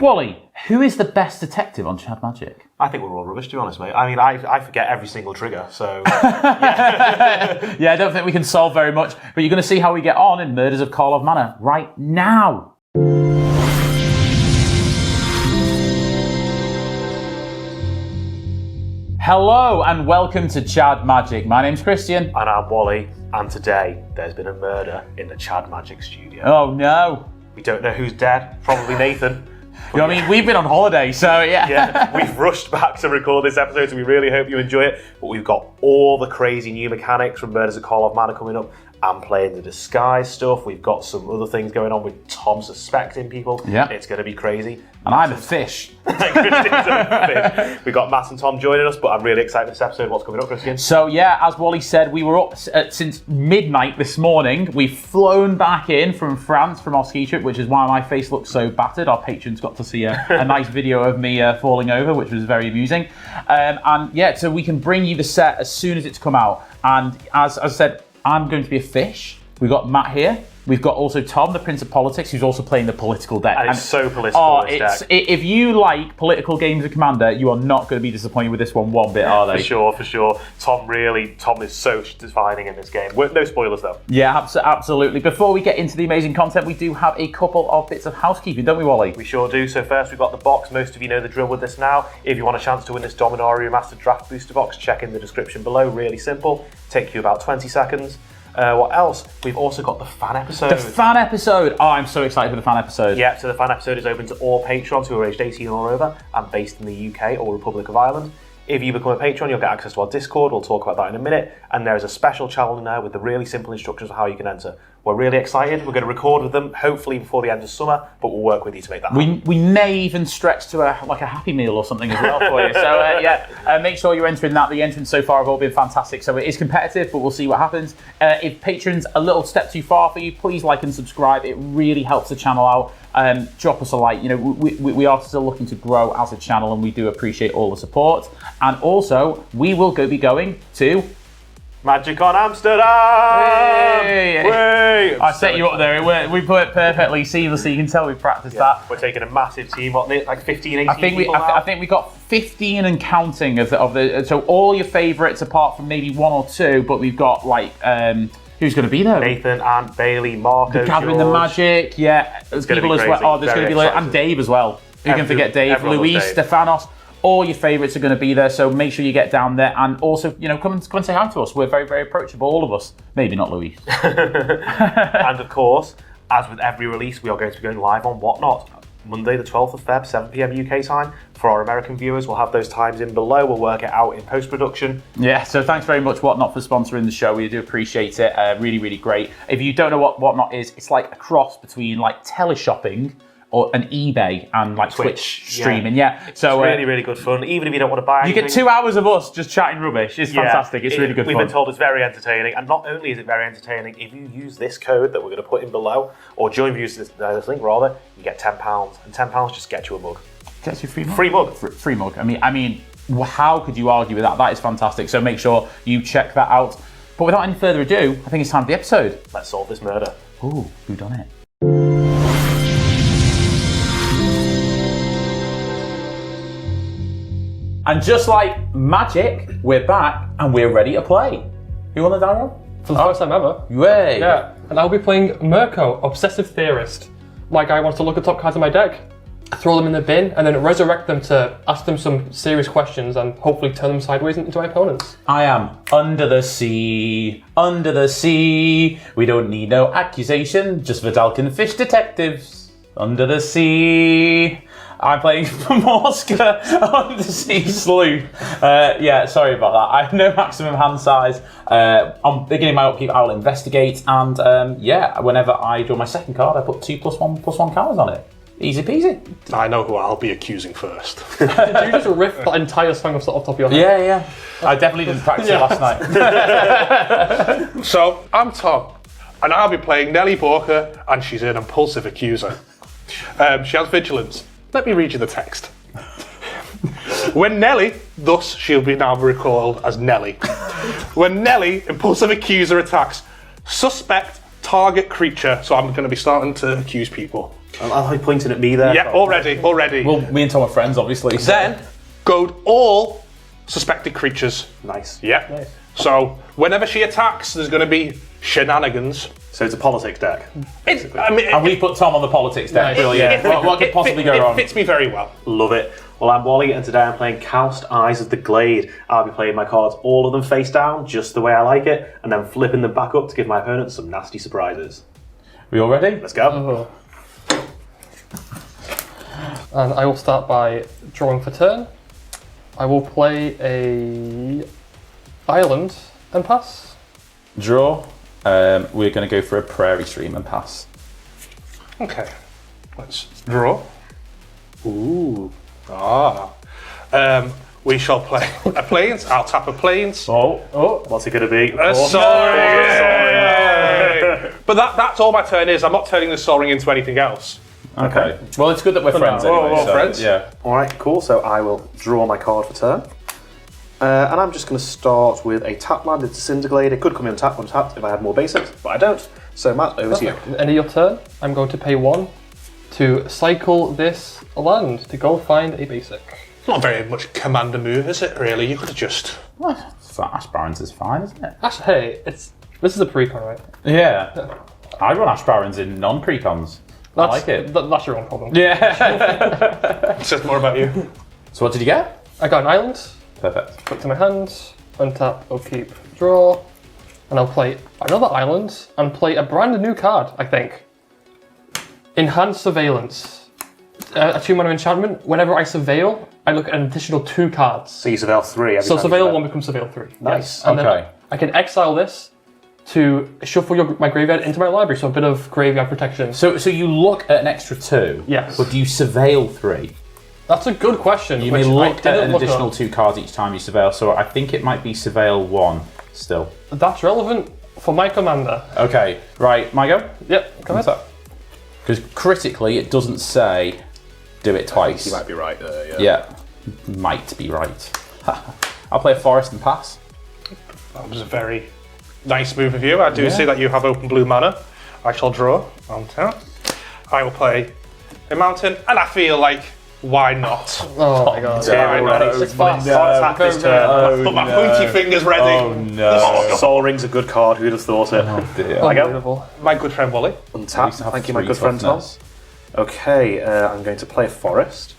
Wally, who is the best detective on Chad Magic? I think we're all rubbish, to be honest, mate. I mean, I forget every single trigger, so... Yeah, I don't think we can solve very much, but you're going to see how we get on in Murders of Karlov Manor right now. Hello and welcome to Chad Magic. My name's Christian. And I'm Wally, and today there's been a murder in the Chad Magic studio. Oh no. We don't know who's dead, probably Nathan. You know what I mean? We've been on holiday, so yeah. Yeah, we've rushed back to record this episode, so we really hope you enjoy it. But we've got all the crazy new mechanics from Murders of Karlov Manor coming up. I'm playing the disguise stuff. We've got some other things going on with Tom suspecting people. Yeah. It's going to be crazy. And I'm a fish. We've got Matt and Tom joining us, but I'm really excited for this episode. What's coming up, Christian? So yeah, as Wally said, we were up since midnight this morning. We've flown back in from France, from our ski trip, which is why my face looks so battered. Our patrons got to see a nice video of me falling over, which was very amusing. And yeah, so we can bring you the set as soon as it's come out. And as I said, I'm going to be a fish. We've got Matt here. We've got also Tom, the Prince of Politics, who's also playing the political deck. And it's so political, this deck. If you like political games of Commander, you are not going to be disappointed with this one bit, are they? For sure. Tom is so defining in this game. No spoilers, though. Yeah, absolutely. Before we get into the amazing content, we do have a couple of bits of housekeeping, don't we, Wally? We sure do. So first, we've got the box. Most of you know the drill with this now. If you want a chance to win this Dominaria Remastered Draft Booster Box, check in the description below. Really simple. Take you about 20 seconds. What else? We've also got the fan episode. The fan episode! Oh, I'm so excited for the fan episode. Yeah, so the fan episode is open to all patrons who are aged 18 or over and based in the UK or Republic of Ireland. If you become a patron, you'll get access to our Discord. We'll talk about that in a minute. And there's a special channel in there with the really simple instructions of how you can enter. We're really excited. We're going to record with them, hopefully before the end of summer, but we'll work with you to make that happen. We may even stretch to a Happy Meal or something as well for you. So make sure you're entering that. The entrants so far have all been fantastic. So it is competitive, but we'll see what happens. If patrons a little step too far for you, please like and subscribe. It really helps the channel out. Drop us a like. You know, we are still looking to grow as a channel, and we do appreciate all the support. And also, we will be going to Magic on Amsterdam! Hey. I set you up there. We put it perfectly seamlessly. You can tell we practiced that. We're taking a massive team, like 15, 18 I think we got 15 and counting of the. So all your favourites, apart from maybe one or two, but we've got like. Who's going to be there? Nathan, Ant, Bailey, Marco, the Gathering the Magic, yeah. It's going to be crazy. Oh, there's going to be and Dave as well. Who can forget Dave? Luis, Stefanos. All your favourites are going to be there, so make sure you get down there. And also, come and say hi to us. We're very, very approachable, all of us. Maybe not Luis. And of course, as with every release, we are going to be going live on Whatnot. Monday the 12th of Feb, 7 p.m. UK time. For our American viewers, we'll have those times in below. We'll work it out in post-production. Yeah, so thanks very much, Whatnot, for sponsoring the show. We do appreciate it. Really, really great. If you don't know what Whatnot is, it's like a cross between like teleshopping or an eBay and like Twitch streaming. Yeah. So it's really, really good fun. Even if you don't want to buy anything. You get 2 hours of us just chatting rubbish. It's fantastic. It's really good fun. We've been told it's very entertaining. And not only is it very entertaining, if you use this code that we're going to put in below, or join views this link rather, you get £10. And £10 just gets you a mug. Gets you a free mug? Free mug. Free mug. I mean, how could you argue with that? That is fantastic. So make sure you check that out. But without any further ado, I think it's time for the episode. Let's solve this murder. Ooh, who done it? And just like magic, we're back and we're ready to play. Who won the die roll? For the first time ever. Yay! Yeah, and I'll be playing Mirko, Obsessive Theorist. My guy wants to look at top cards in my deck, throw them in the bin, and then resurrect them to ask them some serious questions and hopefully turn them sideways into my opponents. I am under the sea, under the sea. We don't need no accusation, just Vidalcan fish detectives. Under the sea. I'm playing Morska, Undersea, Sleuth. Yeah, sorry about that. I have no maximum hand size. I'm beginning my upkeep, I'll investigate, and yeah, whenever I draw my second card, I put 2+1/+1 counters on it. Easy peasy. I know who I'll be accusing first. Did you just riff that entire song off the top of your head? Yeah. I definitely didn't practice it last night. So, I'm Tom, and I'll be playing Nelly Borca, and she's an impulsive accuser. She has vigilance. Let me read you the text. When Nelly, thus she'll be now recalled as Nelly. When Nelly, impulsive accuser, attacks, suspect target creature. So I'm going to be starting to accuse people. Are you pointing at me there? Yeah, already. Well, me and Tom are friends, obviously. So. Then goad all suspected creatures. Nice. Yeah. Nice. So whenever she attacks, there's going to be shenanigans. So it's a politics deck. And we put Tom on the politics deck. Nice. Brilliant. Yeah. What could possibly go It wrong? fits me very well. Love it. Well, I'm Wally, and today I'm playing Kaust, Eyes of the Glade. I'll be playing my cards, all of them face down, just the way I like it, and then flipping them back up to give my opponents some nasty surprises. We all ready? Let's go. And I will start by drawing for turn. I will play a island and pass. Draw. We're going to go for a prairie stream and pass. Okay. Let's draw. Ooh. We shall play a plains. I'll tap a plains. Oh. What's it going to be? Sorry. But that's all my turn is. I'm not turning the Sol Ring into anything else. Okay. Well, it's good that we're friends now. anyway. We're so, friends. Yeah. Alright, cool. So I will draw my card for turn. And I'm just going to start with a tap land. It's a Cinderglade. It could come in tapped if I had more basics, but I don't. So Matt, over to you. End of your turn, I'm going to pay 1 to cycle this land to go find a basic. It's not very much commander move, is it? Really, you could have just. Ash Barons is fine, isn't it? Actually, hey, this is a precon, right? Yeah. I run Ash Barons in non-precons. I like it. That's your own problem. Yeah. It says more about you. So what did you get? I got an island, Perfect. put it to my hand, untap, upkeep, draw, and I'll play another island and play a brand new card, I think. Enhanced Surveillance. A 2-mana enchantment. Whenever I surveil, I look at an additional 2 cards. So you surveil 3. So surveil 1 becomes surveil 3. Nice. Yes. And Okay. then I can exile this to shuffle my graveyard into my library, so a bit of graveyard protection. So you look at an extra 2. Yes. But do you surveil 3? That's a good question. You may which I look at didn't an look additional up. 2 cards each time you surveil. So I think it might be surveil 1 still. That's relevant for my commander. Okay. Right. My go. Yep, go ahead. Because critically, it doesn't say do it twice. You might be right there, Yeah. Might be right. I'll play a forest and pass. That was a very nice move of you. I do see that you have open blue mana. I shall draw on tap. I will play a mountain, and I feel like, why not? Oh my god. It's fast. Can't attack this turn. Put my pointy fingers ready. Oh no. Sol Ring's a good card. Who'd have thought it? Oh dear. Unbelievable. My good friend Wally. Untap. Have Thank you, my 3 good friend Tom. toughness. Okay, I'm going to play a forest.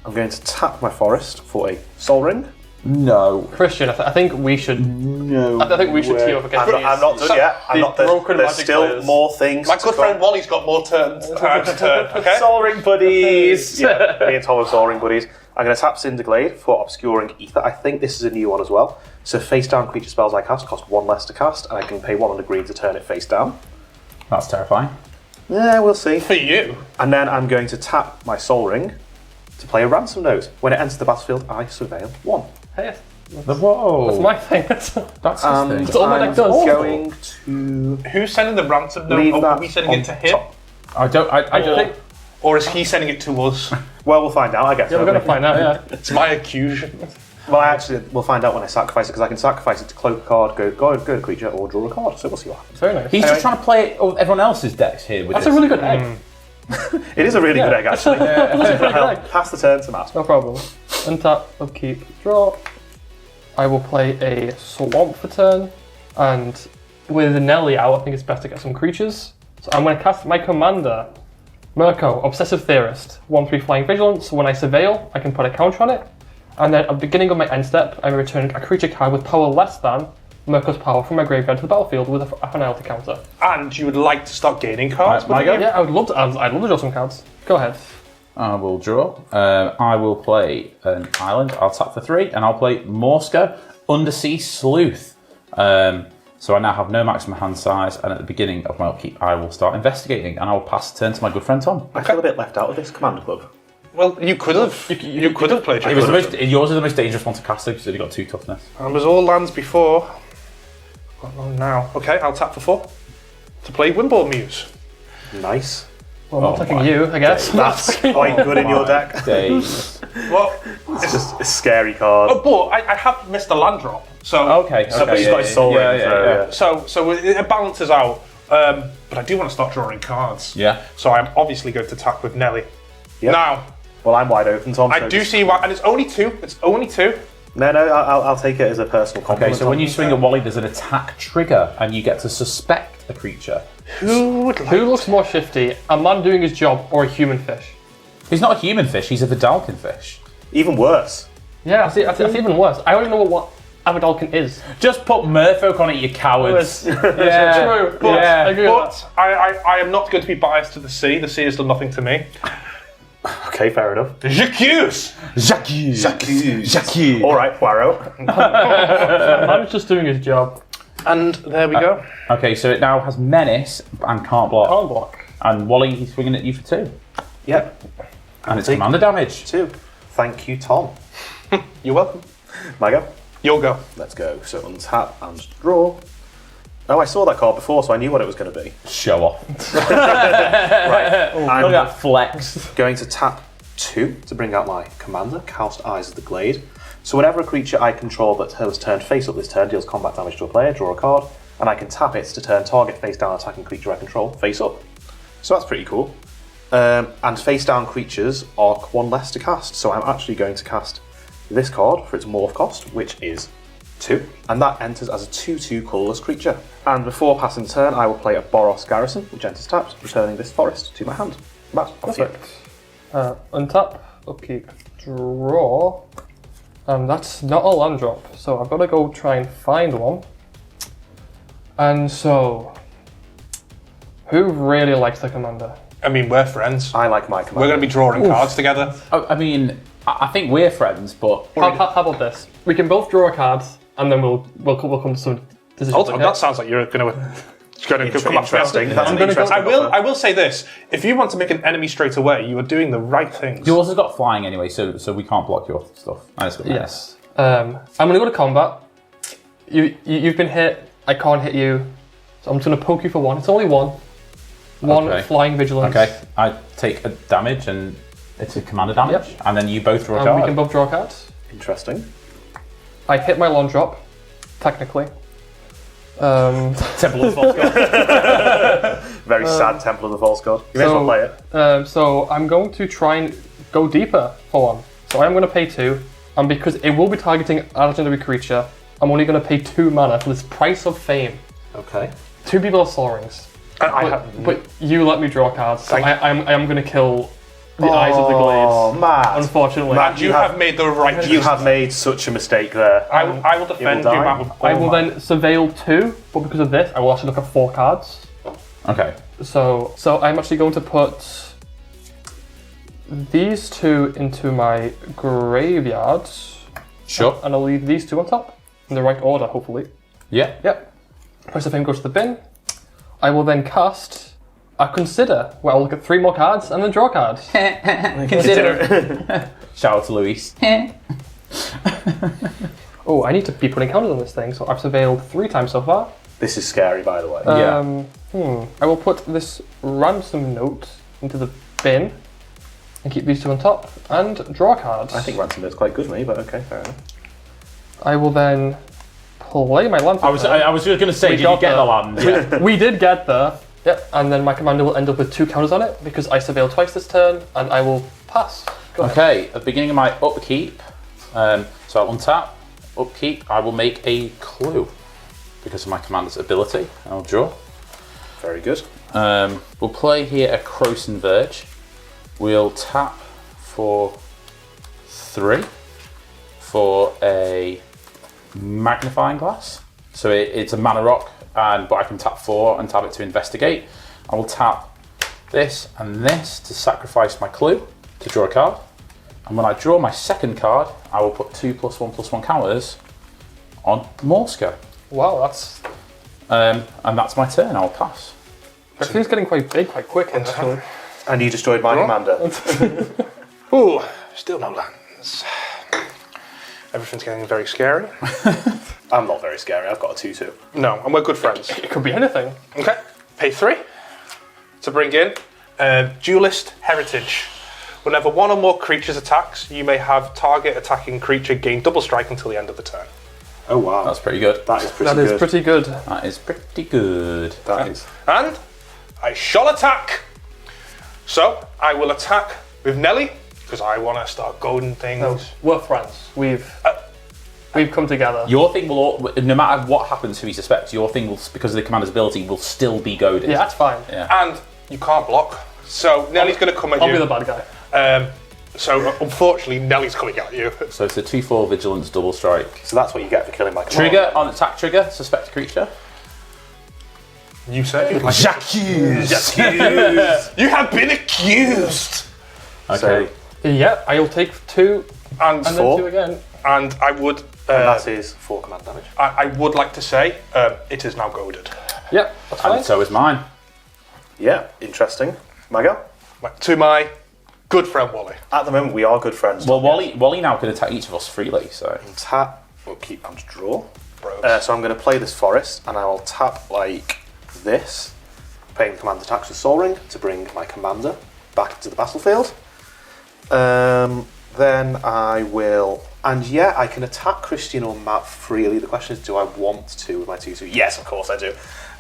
I'm going to tap my forest for a Sol Ring. No. Christian, I think we should. No. I think we should tee up against these. I'm not done yet. I'm the not. broken There's magic still players. more things. My to good come. friend Wally's got more turns. Turn. Okay. Sol Ring buddies. Yeah, me and Tom are Sol Ring buddies. I'm going to tap Cinderglade for Obscuring Ether. I think this is a new one as well. So face down creature spells I cast cost 1 less to cast, and I can pay 1 on the green to turn it face down. That's terrifying. Yeah, we'll see. For you. And then I'm going to tap my Sol Ring to play a ransom note. When it enters the battlefield, I surveil 1. Hey, Whoa. that's my thing. That's his And thing. That's all my I'm deck does. going to Who's sending the ransom note? leave Are that we sending on it to him? top. I don't think. Or is he sending it to us? Well, we'll find out, I guess. Yeah, we're won't gonna we? find out. Yeah. It's my accusation. Well, we'll find out when I sacrifice it, because I can sacrifice it to cloak a card, go a creature, or draw a card. So we'll see what happens. Very nice. He's just trying to play everyone else's decks here with That's this. a really good egg. It is a really good egg, actually. That's a really good egg. Pass the turn to Matt. No problem. Untap, upkeep, draw. I will play a swamp for turn, and with Nelly out, I think it's best to get some creatures. So I'm going to cast my commander, Mirko, Obsessive Theorist, 1/3 Flying Vigilance. When I surveil, I can put a counter on it, and then at the beginning of my end step, I return a creature card with power less than Mirko's power from my graveyard to the battlefield with a penalty counter. And you would like to start gaining cards? My wouldn't go? you? Yeah, I'd love to draw some cards. Go ahead. I will draw. I will play an island. I'll tap for 3, and I'll play Morska, Undersea, Sleuth. So I now have no maximum hand size, and at the beginning of my upkeep, I will start investigating, and I will pass the turn to my good friend Tom. I feel a bit left out of this Commander Club. Well, you could have. You could have played. It was yours is the most dangerous one to cast because you've got 2 toughness. And was all lands before. Got none now. Okay, I'll tap for 4 to play Wimborne Muse. Nice. Well, I'm not Oh attacking my you, I guess. That's quite good in your deck. Days. Well, It's just a scary card. oh, but I have missed a land drop. So Okay. but he's got his Sol Ring, so, yeah. So it balances out. But I do want to start drawing cards. Yeah. So I'm obviously going to attack with Nelly. Yep. Now, Well, I'm wide open, Tom. I so do just- see why, and it's only 2. It's only 2. No, I'll take it as a personal compliment. Okay, so when you swing at Wally, there's an attack trigger, and you get to suspect a creature. Who would like Who looks more shifty, a man doing his job or a human fish? He's not a human fish, he's a Vidalcan fish. Even worse. Yeah, that's even worse. I don't even know what Avidalkin is. Just put Merfolk on it, you cowards. Yeah, True, but I agree with But I am not going to be biased to the sea. The sea has done nothing to me. Okay, fair enough. J'accuse! All right, Poirot. that. Man's just doing his job. And there we go. Okay, so it now has Menace and can't block. Can't block. And Wally, he's swinging at you for 2. Yep. And it's take commander damage. 2. Thank you, Tom. You're welcome. My go. You'll go. Let's go. So untap and draw. Oh, I saw that card before, so I knew what it was going to be. Show off. Right. Look I'm at that flex. going to tap 2 to bring out my commander, Kaust Eyes of the Glade. So whenever a creature I control that has turned face up this turn deals combat damage to a player, draw a card, and I can tap it to turn target face down attacking creature I control face up. So that's pretty cool. And face down creatures are 1 less to cast, so I'm actually going to cast this card for its morph cost, which is 2, and that enters as a 2/2 colourless creature. And before passing the turn, I will play a Boros Garrison, which enters tapped, returning this forest to my hand. Matt, off you. Perfect. Untap, upkeep, draw. And that's not a land drop, so I've got to go try and find one. And so, who really likes the commander? I mean, we're friends. I like my commander. We're going to be drawing cards together. I mean, I think we're friends, but How about this? We can both draw a card, and then we'll come to some decisions. Hold on, okay? that sounds like you're going to come up Interesting. That's an gonna go- interesting I will say this: if you want to make an enemy straight away, you are doing the right things. yours has got flying anyway, so we can't block your stuff. Nice. Yes. I'm going to go to combat. You've been hit. I can't hit you, so I'm just going to poke you for 1. It's only 1. 1 Okay. flying vigilance. Okay, I take a damage and it's a commander damage, Yep. and then you both draw a And card. we can both draw cards. Interesting. I hit my long drop, technically. Temple of False God. Very sad Temple of the False God. You may as well play it. So I'm going to try and go deeper for 1. So I'm going to pay 2, and because it will be targeting a legendary creature, I'm only going to pay 2 mana for this Price of Fame. Okay. 2 people are Soul Rings. But you let me draw cards, so I am going to kill the Eyes of the Oh, Glades. Matt. Unfortunately. Matt, you have made the right choice. You have made such a mistake there. I will defend you, die. Matt, with I all will my- then surveil 2, but because of this, I will actually look at 4 cards. Okay. So I'm actually going to put these 2 into my graveyard, Sure. and I'll leave these 2 on top in the right order, hopefully. Yeah. Yep. Price of Fame goes to the bin. I will then cast a Consider, where I'll look at 3 more cards and then draw cards. Consider. Shout out to Luis. Oh, I need to be putting counters on this thing, so I've surveilled 3 times so far. This is scary, by the way. I will put this ransom note into the bin and keep these 2 on top and draw cards. I think Ransom is quite good, me, but okay, fair enough. I will then play my land. I was just going to say, We did you got get the- the land? Yeah. We did get there. Yep, and then my commander will end up with 2 counters on it because I surveil twice this turn and I will pass. Go ahead. Okay, at the beginning of my upkeep, so I'll untap, upkeep, I will make a clue because of my commander's ability. I'll draw. Very good. We'll play here a Croson Verge. We'll tap for 3 for a magnifying glass. So it's a mana rock, but I can tap 4 and tap it to investigate. I will tap this and this to sacrifice my clue to draw a card. And when I draw my second card, I will put 2+1/+1 counters on Morska. Wow, that's And that's my turn. I'll pass. everything's getting quite big, quite quick. Actually. And you destroyed my commander. Ooh, still no lands. Everything's getting very scary. I'm not very scary. I've got a 2/2. No, and we're good friends. It could be anything. Okay, pay 3 to bring in Duelist Heritage. Whenever 1 or more creatures attacks, you may have target attacking creature gain double strike until the end of the turn. Oh wow. That's pretty good. That is pretty That good. is pretty good. That is pretty good. That is. And I shall attack. So I will attack with Nelly because I want to start goading things. No, we're friends. We've come together. Your thing will, no matter what happens, who he suspects, your thing will, because of the commander's ability, will still be goaded. Yeah, that's fine. And you can't block. So Nelly's going to come at I'll you. be the bad guy. So unfortunately, Nelly's coming at you. So it's a 2/4 vigilance double strike. So that's what you get for killing my commander. Trigger on attack trigger, suspect creature. You say? J'accuse! You have been accused. Okay. Yeah, I'll take 2 And and then 4. 2 again. And I would. And that is 4 command damage. I would like to say it is now goaded. Yeah, that's fine. And so is mine. Yeah, interesting. My go? To my good friend Wally. At the moment, we are good friends. Well, Wally now can attack each of us freely, so. Tap. We'll keep on to draw. Bros. So I'm going to play this forest, and I will tap like this, paying command attacks with Soul Ring to bring my commander back into the battlefield. Then I will, and yeah, I can attack Christian or Matt freely. The question is, do I want to with my 2/2? Yes, of course I do.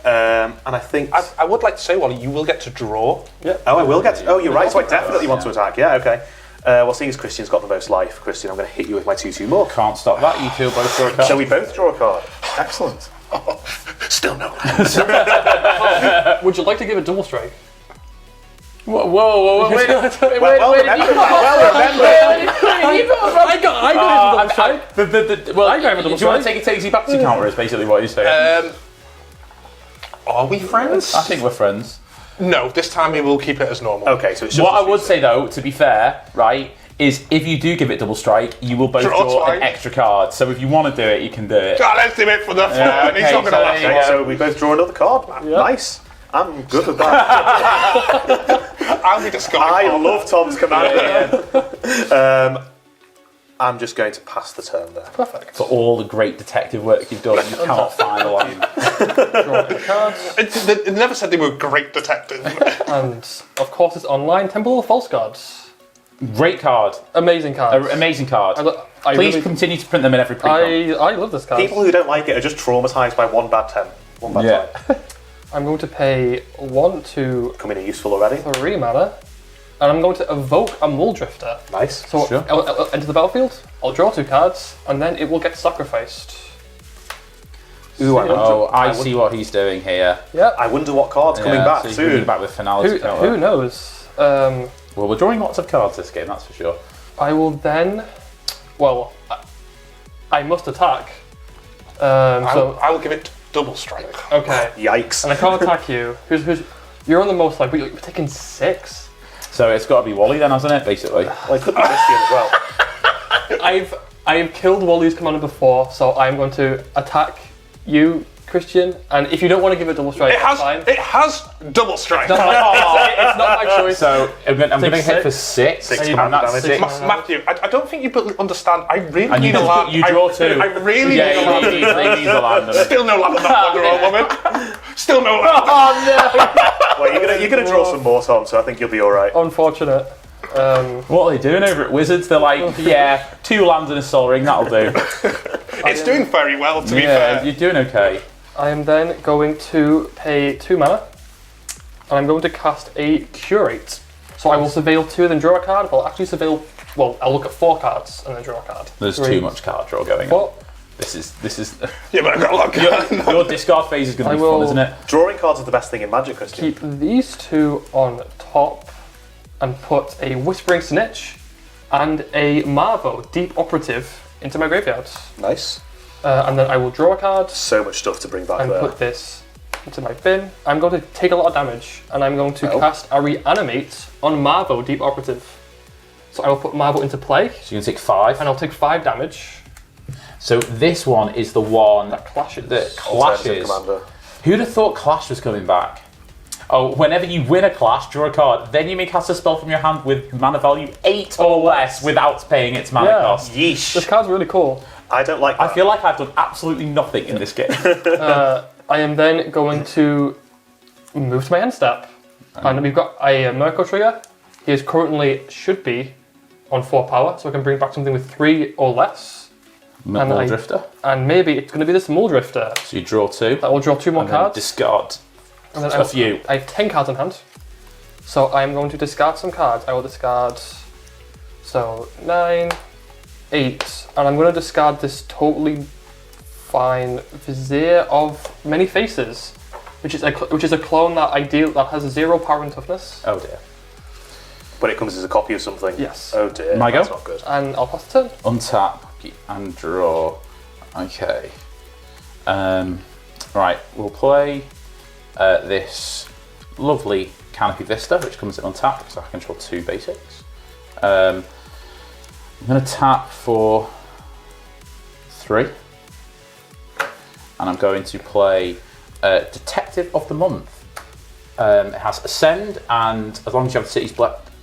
And I think I would like to say, Wally, you will get to draw. Yeah. Oh, I will get to. Oh, you're right. So I definitely want to attack. Yeah, okay. Well, seeing as Christian's got the most life, Christian, I'm going to hit you with my 2/2 more. Can't stop that, you two both draw a card. Shall we both draw a card? Excellent. Still no. Would you like to give a double strike? Whoa, wait, Well remembered. I got a double strike. Well, I got a double do you want to strike. take a Tasty Patsy counter, is basically what you're saying. Are we friends? I think we're friends. No, this time we will keep it as normal. Okay, so it's just What I would say though, to be fair, right, is if you do give it double strike, you will both Draw draw twice. an extra card. So if you want to do it, you can do it. God, let's do it for the fun. Yeah, He's okay, not going to so laugh. there you Okay, so we both draw another card. Nice. I'm good with that. I'll be discarding. I love Tom's commander. I'm just going to pass the turn there. Perfect. For all the great detective work you've done, you cannot find a line. Draw the cards. It never said they were great detectives. And of course, it's online. Temple of False Gods. Great card. Amazing cards. Amazing card. I Please really- continue to print them in every precon. I love this card. People who don't like it are just traumatised by one bad time. Yeah. I'm going to pay 1, 2, Coming in useful already. 3 mana, and I'm going to evoke a Muldrifter. Nice. So Sure. I'll enter the battlefield, I'll draw 2 cards, and then it will get sacrificed. Ooh, I see what he's doing here. Yep. I wonder what card's coming back so he's bringing soon. back with finality counter. Who knows? Well, we're drawing lots of cards this game, that's for sure. I will then. Well, I must attack. So I will give it double strike. okay, Yikes. and I can't attack you. Who's you're on the most life, but you're taking 6. So it's got to be Wally then, hasn't it, basically? Well, it could be Christian as well. I've killed Wally's commander before, so I'm going to attack you, Christian. And if you don't want to give it double strike, that's fine. It has double strike. It's not my choice. So I'm going to hit for 6. Six and commander that's damage. 6. Matthew, I don't think you understand. I really And need a land. you draw 2. I really need a Yeah, land. he needs a land. doesn't he? Still no land on that Wanderer woman. Still no land. Well, you're gonna draw some more, Tom, so I think you'll be alright. Unfortunate. What are they doing over at Wizards? They're like, yeah, 2 lands and a Soul Ring, that'll do. It's doing very well, to be Yeah, fair. you're doing okay. I am then going to pay 2 mana, and I'm going to cast a Curate. So I will surveil 2, then draw a card. I'll actually surveil. Well, I'll look at 4 cards and then draw a card. There's 3, too much card draw going on. 4. This is Yeah, but I've got a lot. your discard phase is going to I be fun, will- isn't it? Drawing cards is the best thing in Magic, Christian. Keep these 2 on top, and put a Whispering Snitch and a Marvo Deep Operative into my graveyard. Nice. And then I will draw a card So much stuff to bring back and there. put this into my bin. I'm going to take a lot of damage, and I'm going to cast a Reanimate on Marvo Deep Operative. So I will put Marvo into play, So you're going to take 5. and I'll take 5 damage. So this one is the one That clashes. that Alternative clashes. commander. Who'd have thought Clash was coming back? Oh, whenever you win a Clash, draw a card, then you may cast a spell from your hand with mana value 8 or less without paying its mana Yeah. cost. Yeesh. This card's really cool. I don't like that. I feel like I've done absolutely nothing in this game. I am then going to move to my end step. And we've got a Mirko trigger. He should be on 4 power, so I can bring back something with 3 or less. Mole Drifter. And maybe it's going to be this Mole Drifter. So you draw 2. That will draw 2 more and then cards. discard And then a few. I have 10 cards in hand. So I'm going to discard some cards. I will discard, so 9, 8, and I'm going to discard this totally fine Vizier of Many Faces, which is a clone that has 0 power and toughness. Oh dear. But it comes as a copy of something. Yes. Oh dear. My go? That's not good. And I'll pass the turn. Untap and draw. Okay. Right, we'll play this lovely Canopy Vista, which comes in untap because I control 2 basics. I'm going to tap for 3. And I'm going to play Detective of the Month. It has Ascend, and as long as you have the City's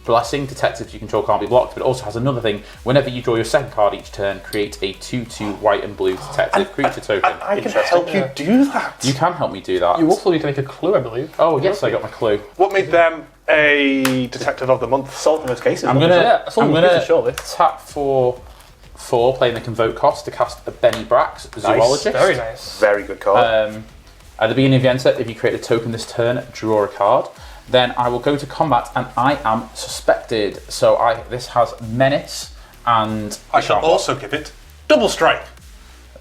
Blessing, detectives you control can't be blocked, but it also has another thing. Whenever you draw your second card each turn, create a 2/2 white and blue detective creature token. I can help you do that. You can help me do that. You also need to make a clue, I believe. Oh, yes, I got my clue. What made them a Detective of the Month? Solved most cases. I'm gonna surely. tap for 4, playing the Convoke cost to cast a Benny Brax Zoologist. Very nice. Very good card. At the beginning of the end step, if you create a token this turn, draw a card. Then I will go to combat, and I am suspected. So this has Menace, and I shall also give it Double Strike.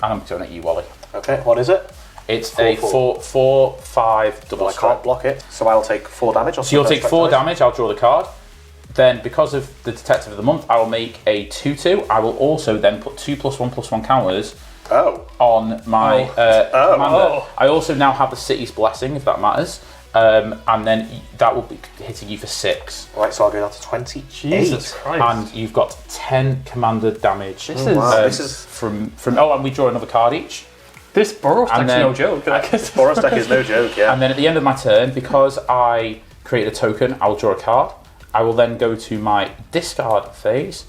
And I'm going at you, Wally. Okay, what is it? It's a 4/5 double Well, I strike. can't block it, so I'll take 4 damage. So you'll take 4 damage, I'll draw the card. Then, because of the Detective of the Month, I will make a 2/2. I will also then put 2+1/+1 counters on my commander. I also now have the City's Blessing, if that matters. And then that will be hitting you for 6. Right, so I'll go down to 28. Jesus Christ. And you've got 10 commander damage. This is from. Oh, and we draw another card each. This Boros deck's then- no joke. Boros deck is no joke, yeah. And then at the end of my turn, because I created a token, I will draw a card. I will then go to my discard phase,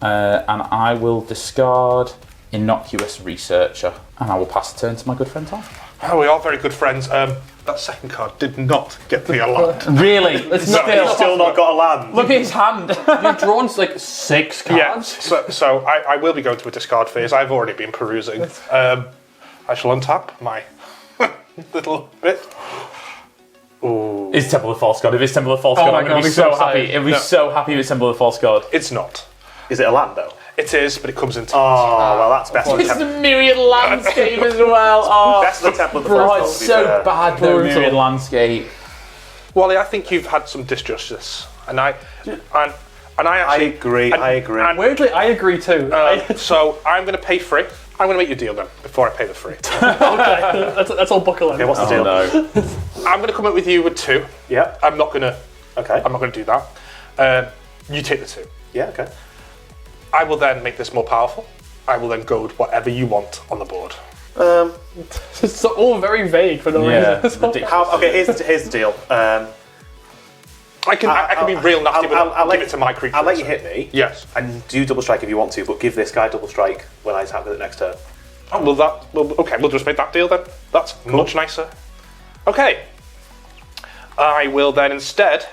and I will discard Innocuous Researcher, and I will pass the turn to my good friend Tom. Oh, we are very good friends. That second card did not get me a land. Really? It's He's still not got a land. Look at his hand. You've drawn like 6 cards. Yeah, so I will be going to a discard phase. I've already been perusing. I shall untap my little bit. Ooh. It's Temple of False God. If it's Temple of False God, my I'm going God, to be so I'm so happy. excited. It'll be so happy with Temple of False God. It's not. Is it a land, though? It is, but it comes into Oh, well, that's better than It's Temple. the Myriad Landscape as well. Oh, Better than Temple of the bro, Forest, it's to be so fair. bad, the Myriad Landscape. Wally, I think you've had some disjustice, and I actually I agree. And, Weirdly, I agree too. so I'm going to pay 3. I'm going to make you a deal then before I pay the 3. Okay, let's all buckle in. Okay, what's the deal? No. I'm going to come up with you with 2. Yeah. I'm not going to do that. You take the 2. Yeah, okay. I will then make this more powerful. I will then goad whatever you want on the board. It's all very vague for no Yeah, reason. ridiculous. Okay, here's the deal. I can be real nasty, but I'll give it to my creature. I'll let you hit me. Yes. And do double strike if you want to, but give this guy double strike when I attack with it next turn. Oh, okay, we'll just make that deal then. That's much nicer. Okay. I will then instead.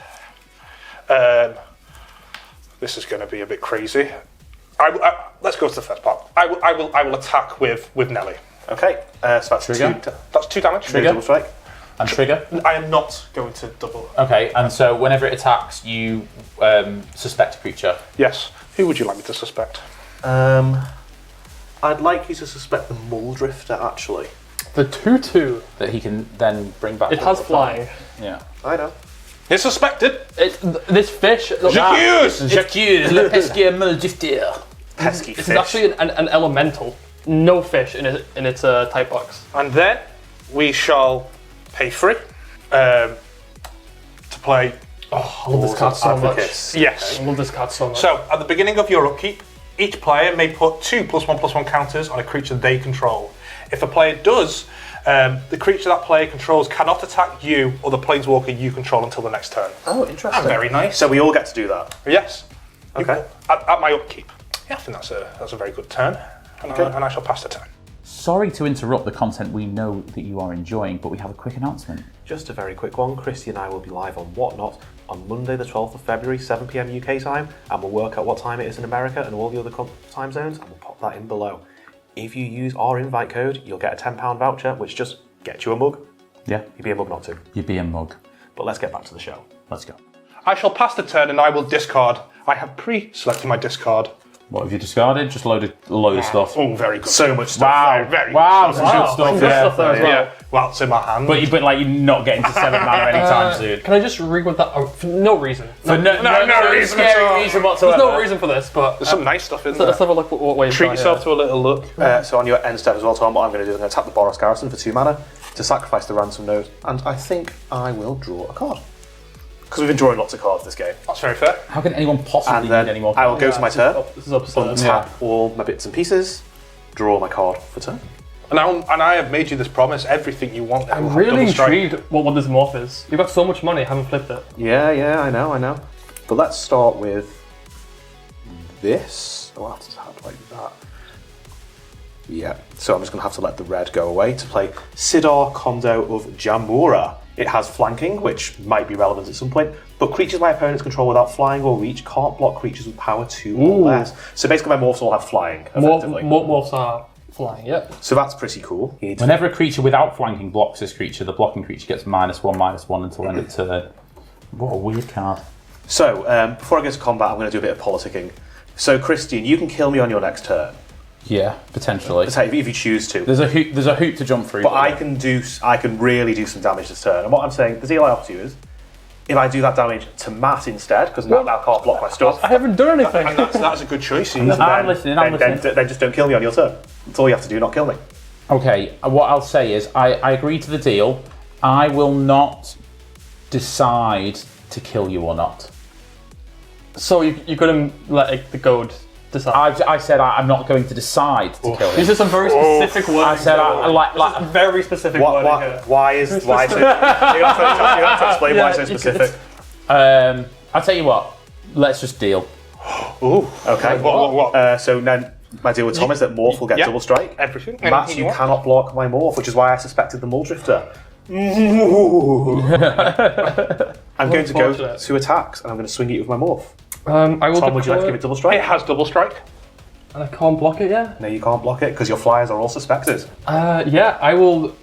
This is going to be a bit crazy. Let's go to the first part. I will attack with Nelly. Okay, so that's Trigger. That's 2 damage. Trigger. Double strike. And trigger. I am not going to double. Okay, and so whenever it attacks, you suspect a creature. Yes. Who would you like me to suspect? I'd like you to suspect the Mole Drifter, actually. The 2/2. That he can then bring back. It has flying. Yeah. I know. It's suspected. This fish. J'accuse! J'accuse le pesquier Mole Drifter. Pesky It's fish. actually an elemental. No fish in its type box. And then we shall pay 3 to play. Oh, I love this card so much. Advocates. Yes. I love this card so much. So, at the beginning of your upkeep, each player may put 2+1/+1 counters on a creature they control. If a player does, the creature that player controls cannot attack you or the planeswalker you control until the next turn. Oh, interesting. Very nice. So we all get to do that. Yes. Okay. At my upkeep. Yeah, I think that's a very good turn. And, and I shall pass the turn. Sorry to interrupt the content we know that you are enjoying, but we have a quick announcement. Just a very quick one. Christy and I will be live on Whatnot on Monday the 12th of February, 7 PM UK time, and we'll work out what time it is in America and all the other time zones, and we'll pop that in below. If you use our invite code, you'll get a £10 voucher, which just gets you a mug. Yeah. You'd be a mug not to. You'd be a mug. But let's get back to the show. Let's go. I shall pass the turn and I will discard. I have pre-selected my discard. What have you discarded? Just load of stuff. Oh, very good. So much stuff. Wow. Very Wow. good Some good stuff. Some good Yeah. stuff there as well. Yeah. Well, it's in my hand. But you're not getting to 7 mana anytime soon. Can I just read what that? For no reason. For no reason at all. Reason whatsoever. There's no reason for this, but There's some nice stuff in there. let's have a look what way. Treat yourself to a little look. So on your end step as well, Tom, what I'm going to do is I'm going to tap the Boros Garrison for 2 mana to sacrifice the ransom node, and I think I will draw a card. Because we've been drawing lots of cards this game. That's very fair. How can anyone possibly And need then any more? I will go to my turn, This is absurd. untap all my bits and pieces, draw my card for turn. And I have made you this promise. Everything you want. I will I'm have really double strike. intrigued what this morph is. You've got so much money, haven't flipped it. Yeah, I know. But let's start with this. Oh, I'll have to tap like that. Yeah, so I'm just going to have to let the red go away to play Sidar Kondo of Jamura. It has flanking, which might be relevant at some point, but creatures my opponents control without flying or reach can't block creatures with power 2 or less. So basically my morphs all have flying, effectively. Morphs are flying, yep. So that's pretty cool. Whenever a creature without flanking blocks this creature, the blocking creature gets -1/-1 until end of turn. What a weird card. So, before I go to combat, I'm going to do a bit of politicking. So, Christian, you can kill me on your next turn, Yeah, potentially. if you choose to. There's a hoop to jump through. But I can really do some damage this turn. And what I'm saying, the deal I offer to you is, if I do that damage to Matt instead, because Matt now can't block my stuff, I haven't done anything. And that's a good choice. I'm listening. then just don't kill me on your turn. That's all you have to do, not kill me. Okay, what I'll say is I agree to the deal. I will not decide to kill you or not. So you're going to let the goad decide? I said I'm not going to decide to kill you. These are some very specific words. I said I like very specific wording here. Why is it? You're going to have to explain why it's so specific. I'll tell you what. Let's just deal. Ooh. Okay. What? So then my deal with Tom is that Morph will get double strike. Everything. Matt, Anything you want. cannot block my Morph, which is why I suspected the Muldrifter. I'm going to go Unfortunate. to attacks, and I'm going to swing at you with my Morph. I will Tom, would you like to deploy give it double It strike? has double strike. and I can't block it yet? No, you can't block it, because your flyers are all suspected. Yeah, I will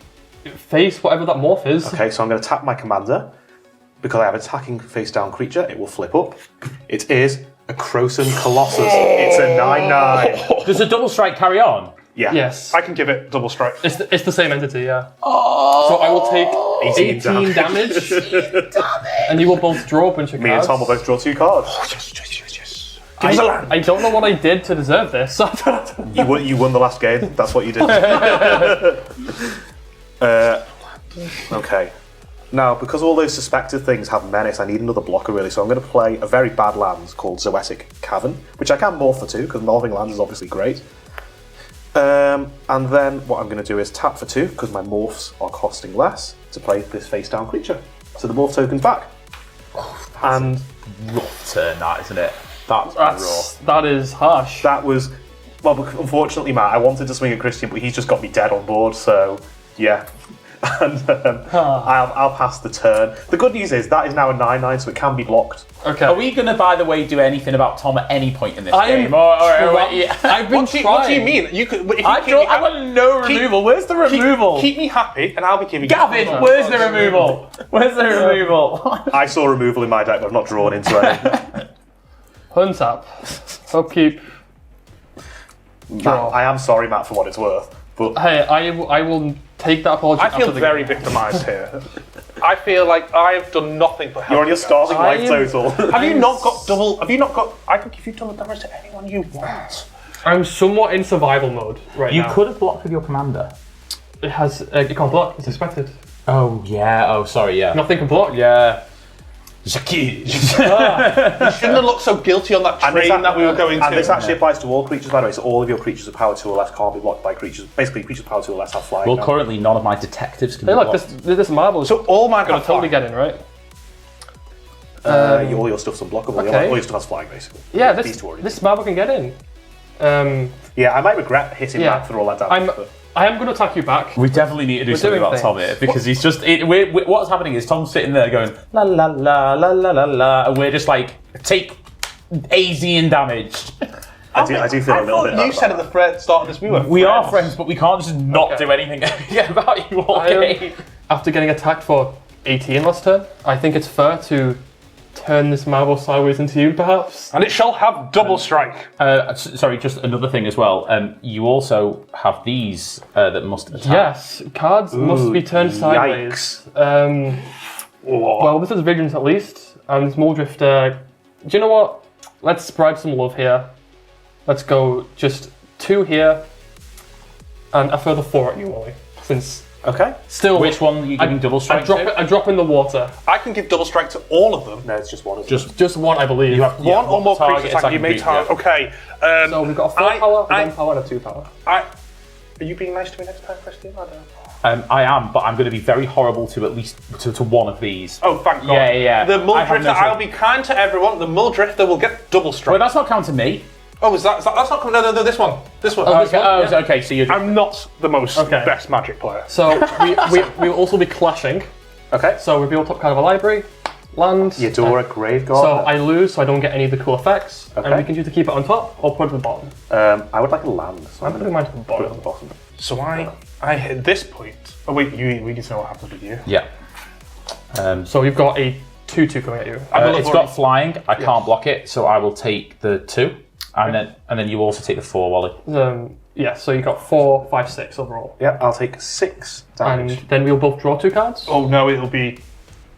face whatever that morph is. Okay, so I'm going to tap my commander. Because I have attacking face-down creature, it will flip up. It is a Croson Colossus. It's a 9/9. Does a double strike carry on? Yeah. Yes. I can give it double strike. It's the same entity, yeah. So I will take 18 damage. And you will both draw a bunch of cards. Me and Tom will both draw 2 cards. Yes. I don't know what I did to deserve this. You won the last game. That's what you did. Okay. Now, because all those suspected things have menace, I need another blocker really, so I'm going to play a very bad land called Zoetic Cavern, which I can morph for 2, because morphing lands is obviously great. And then what I'm going to do is tap for 2, because my morphs are costing less, to play this face-down creature. So the morph token's back. And Rough turn, that isn't it? That's rough. That is harsh. that was... Well, unfortunately, Matt, I wanted to swing at Christian, but he's just got me dead on board, so yeah. And I'll pass the turn. The good news is that is now a 9/9, so it can be blocked. Okay. Are we going to, by the way, do anything about Tom at any point in this game? I've been trying. What do you mean? You could. If you I want no removal. Where's the removal? Keep me happy, and I'll be giving Gavin, you. where's the removal? Where's the removal? I saw removal in my deck, but I've not drawn into it. Untap. Upkeep. Draw. I am sorry, Matt, for what it's worth. But Hey, I will take that apology. I feel after the very game. victimised here. I feel like I've done nothing but help. you're on your you guys. starting life am- total. Have you not got double? Have you not got? I can give you double damage to anyone you want. I'm somewhat in survival mode right You now. could have blocked with your commander. It has. It can't block. It's expected. Oh, yeah. Oh, sorry, yeah. Nothing can block. Yeah. You shouldn't have looked so guilty on that train that we were going to. And this actually applies to all creatures, by the way. So all of your creatures with power 2 or less can't be blocked by creatures. Basically, creatures with power 2 or less have flying. Well, now. currently, none of my detectives can Hey, be look, blocked. this marble is So all my gonna totally get in, right? All your stuff's unblockable. okay. All your stuff has flying, basically. Yeah, These two already. this marble can get in. Yeah, I might regret hitting Yeah. Matt for all that damage. I'm- I am going to attack you back. We definitely need to do something doing about Tom things. here because he's just. What's happening is Tom's sitting there going la la la la la la la, and we're just like take AZ and damage. I do feel a little bit. You said at the start of this we are friends, but we can't just not do anything about you all game. After getting attacked for 18 last turn, I think it's fair to turn this marble sideways into you, perhaps. And it shall have double strike. Sorry, just another thing as well. You also have these that must attack. Yes, cards must be turned sideways. Well, this is Vigilance at least, and this Muldrifter. Do you know what? Let's spread some love here. Let's go just 2 here, and a further 4 at you, Wally. Since Okay. still, Which one are you giving double strike to? I drop in the water. I can give double strike to all of them. No, it's just one. Isn't it? Just one, I believe. You have One or more target creatures attack you may attacking target. Okay. So we've got a 4 power, a 1 power, and a 2 power. Are you being nice to me next time, Christian? I don't know. I am, but I'm going to be very horrible to at least to one of these. Oh, thank God. Yeah. The I have Muldrifter, no I'll choice. be kind to everyone. The Muldrifter will get double strike. Well, that's not counting me. Oh, is that's not coming? No, this one. This one. Okay, so you're. I'm not the most Okay. best Magic player. So we will also be clashing. Okay. So reveal top card of a library, land. Eudora Graveguard. So I lose, so I don't get any of the cool effects. Okay. And we can choose to keep it on top or put it at the bottom. I would like a land. So I'm putting mine to the put it at bottom. the bottom. So I hit this point. Oh wait, we need to know what happens with you. Yeah. So you've got a 2/2 coming at you. It's got flying. I can't block it, so I will take the 2, and then you also take the 4, Wally. Yeah, so you got 4, 5, 6 overall. Yeah, I'll take 6 damage. And then we'll both draw 2 cards. Oh no, it'll be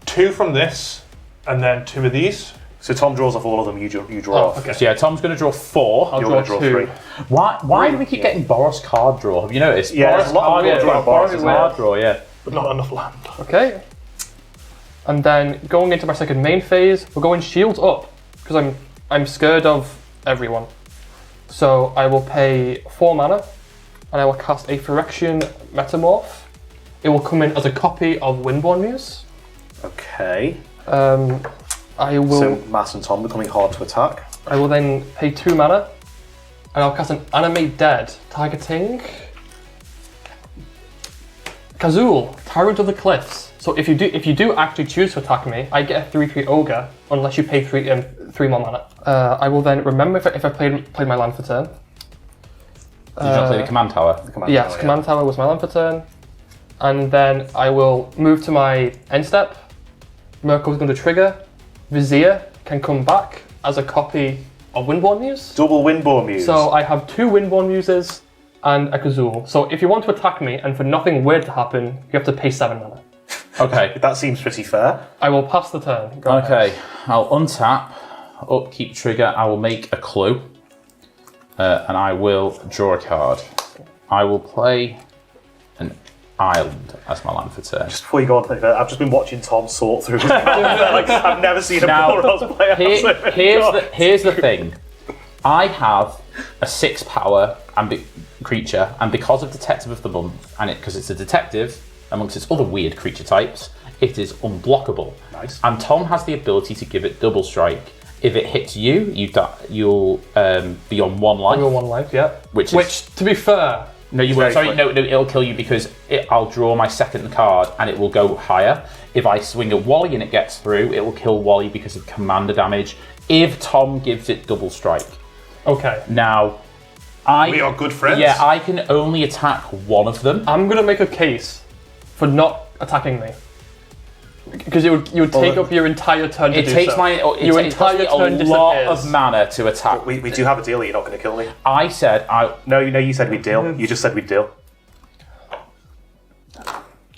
2 from this, and then 2 of these. So Tom draws off all of them. You draw Oh, off. okay. So yeah, Tom's going to draw 4. I'll You're draw going to draw 2. 3. Why do we keep getting Boros card draw? Have you noticed? Yeah, Boros there's a lot of card more draw. draw Boros, Boros isn't card there? draw, yeah. But not enough land. Okay. And then going into my second main phase, we're going shields up because I'm scared of everyone. So I will pay 4 mana, and I will cast a Phyrexian Metamorph. It will come in as a copy of Windborn Muse. Okay. I will. So Matt and Tom becoming hard to attack. I will then pay 2 mana, and I'll cast an Animate Dead, targeting Kazul, Tyrant of the Cliffs. So if you do actually choose to attack me, I get a 3/3 ogre unless you pay 3 more mana. I will then remember if I played my land for turn. Did you not play the command tower? Yes, command tower was my land for turn, and then I will move to my end step. Mirko is going to trigger. Vizier can come back as a copy of Windborn Muse. Double Windborn Muse. So I have 2 Windborn Muses and a Kazul. So if you want to attack me and for nothing weird to happen, you have to pay 7 mana. Okay. That seems pretty fair. I will pass the turn. Go ahead. Okay, I'll untap, upkeep trigger, I will make a clue, and I will draw a card. I will play an island as my land for turn. Just before you go on, I've just been watching Tom sort through his like, I've never seen a Now, Boros player. Here's the thing. I have a 6 power creature, and because of Detective of the Month, and because it's a detective, amongst its other weird creature types, it is unblockable. Nice. And Tom has the ability to give it double strike. If it hits you, you'll be on 1 life. You're 1 life, yeah. Which, to be fair, no, you won't. Sorry, no, it'll kill you because I'll draw my second card and it will go higher. If I swing at Wally and it gets through, it will kill Wally because of commander damage. If Tom gives it double strike. okay. Now, We are good friends. Yeah, I can only attack one of them. I'm going to make a case for not attacking me. Because you would take up your entire turn to It do takes so. my Your it entire takes turn a lot disappears. of mana to attack. We do have a deal that you're not going to kill me. I said No, you said we'd deal. You just said we'd deal.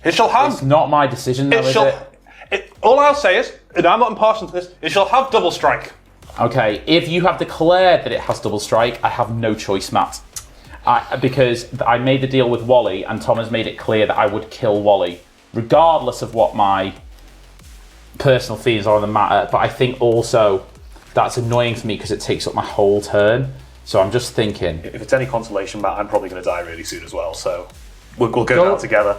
It shall have. it's not my decision though, It is shall. it? All I'll say is, and I'm not impartial to this, it shall have double strike. Okay, if you have declared that it has double strike, I have no choice, Matt. Because I made the deal with Wally, and Tom has made it clear that I would kill Wally, regardless of what my personal feelings are on the matter. But I think also that's annoying for me because it takes up my whole turn. So I'm just thinking. If it's any consolation, Matt, I'm probably going to die really soon as well. So we'll go down together.